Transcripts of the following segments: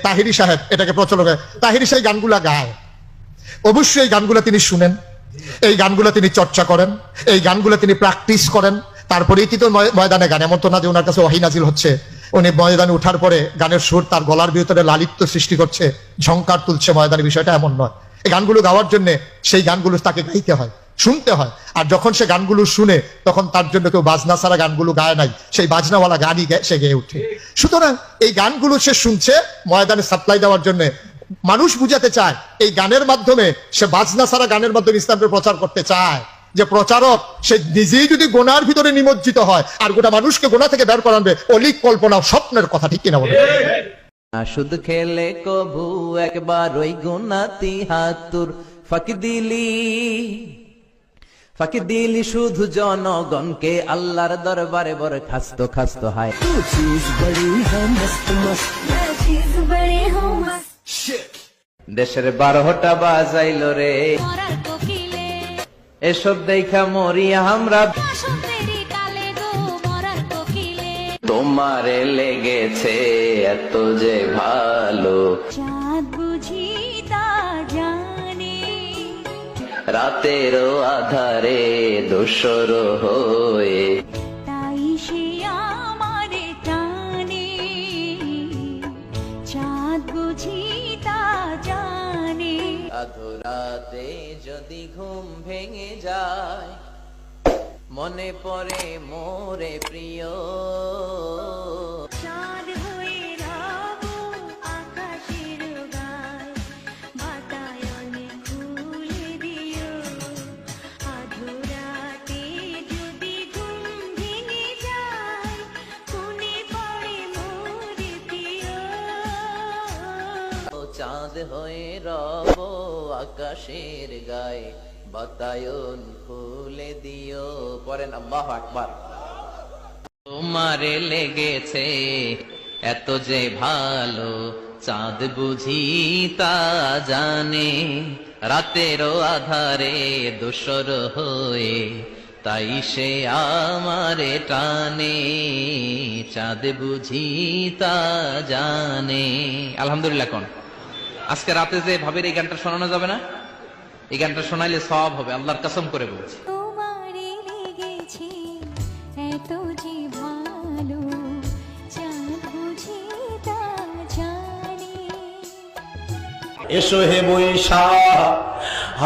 তাহিরি সাহেব এটাকে প্রচলন করে। তাহিরি সাহেব গানগুলা গায়, অবশ্যই এই গানগুলা তিনি শুনেন, এই গানগুলা তিনি চর্চা করেন, এই গানগুলা তিনি প্র্যাকটিস করেন, তারপরেই তো ময়দানে গান। এমন তো না যে ওনার কাছে ওহী নাজিল হচ্ছে, উনি ময়দানে ওঠার পরে গানের সুর তার গলার ভিতরে লালিত্য সৃষ্টি করছে, ঝংকার তুলছে ময়দানে, বিষয়টা এমন নয়। এই গানগুলো গাওয়ার জন্য সেই গানগুলো তাকে গাইতে হয়, শুনতে হয়। আর যখন সে গানগুলো শুনে তখন তার জন্য কেউ বাজনা ছাড়া গানগুলো গায় নাই, সেই বাজনাওয়ালা গানই সে গেয়ে উঠে। সুতরাং এই গানগুলো সে শুনছে ময়দানে সাপ্লাই দেওয়ার জন্য। মানুষ বুঝাতে চায় এই গানের মাধ্যমে, সে বাজনা ছাড়া গানের মাধ্যমে ইসলামের প্রচার করতে চায়, যে প্রচারক সে নিজেই যদি গোনার ভিতরে নিমজ্জিত হয় আর গোটা মানুষকে গোনা থেকে বের করাবে, অলিক কল্পনা স্বপ্নের কথা, ঠিক কিনা বলে? শুধু খেলে কবু একবার ওই গুনাতি হাতুর ফাঁকি দিলি শুধু জনগণকে আল্লাহর দরবারে বড় খাস্ত খাস্ত হায়। দেশের 12টা বাজাইল রে, এসব দেখা মরি আমরা, তোমারে লেগেছে এত যে ভালো, রাতেরও আধারে দোসর হয়ে, তাই সে আমারে টানে, চাঁদ বুঝি তা জানে। আধরাতে যদি ঘুম ভেঙে যায়, মনে পড়ে মোরে প্রিয়, চাঁদ হয়ে রব আকাশের গায়, বাতায়নে খুলে দিও। আধরাতে যদি ঘুম ভেঙে যায়, মনে পড়ে মোরে প্রিয়। চাঁদ হয়ে রব আকাশের গায়ে, বাতায়ন খুলে দিও। পরেন আল্লাহু আকবার। তোমারে লেগেছে এত যে ভালো, চাঁদ বুঝি তা জানে, রাতেরও আধারে দোসর হয়ে, তাই সে আমারে টানে, চাঁদ বুঝি তা জানে। আলহামদুলিল্লাহ। কোন আজকে রাতে যে ভাবের এই গানটা শোনানো যাবে না? এই গানটা শোনাইলে সব হবে, আল্লাহর কসম করে বলছি। তোমারে লেগেছে এত যে ভালো, চাঁদ বুঝি তা জানে। এসো হে বৈশাখ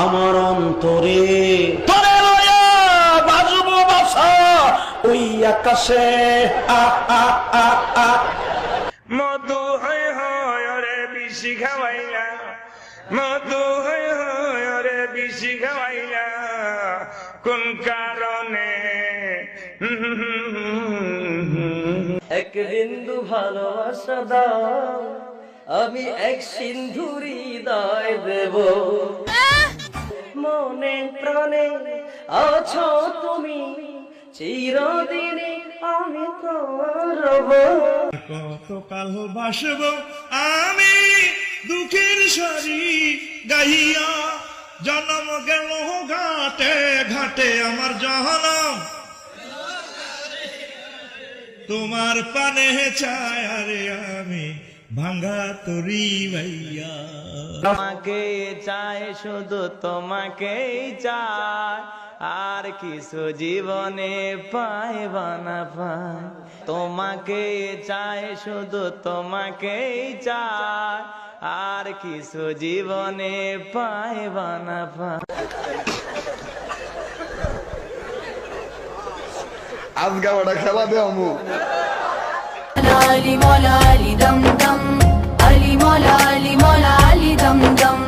আমার অন্তরে, তোরে লয়া বাজবো বাসা ওই আকাশে। মধু হয় হয় রে বিশি খাওয়াইলা, মধু হয় হয় রে বিশি খাওয়াইলা, কোন কারণে? এক বিন্দু ভালোবাসা দাও, আমি এক সিন্ধুরি হৃদয় দেব, মনে প্রাণে আছো তুমি, চিরদিনে আমি তোমার রব। কতকাল বাসব আমি দুঃখের সারি গাইয়া, জন্ম গেল ঘাটে ঘাটে আমার জনম, তোমার পানে চায় আরে আমি ভাঙ্গা তরি ভাইয়া। তোমাকে চাই শুধু তোমাকেই চাই, আর কিছু জীবনে পাইবা না পাই। তোমাকে চাই শুধু তোমাকেই চাই, আর কিছু জীবনে পাইবা না পাই। আজকে ওটা খেলা দে আমু। আলি মলা আলি দম দম, আলি মলা আলি মলা আলি দম দম।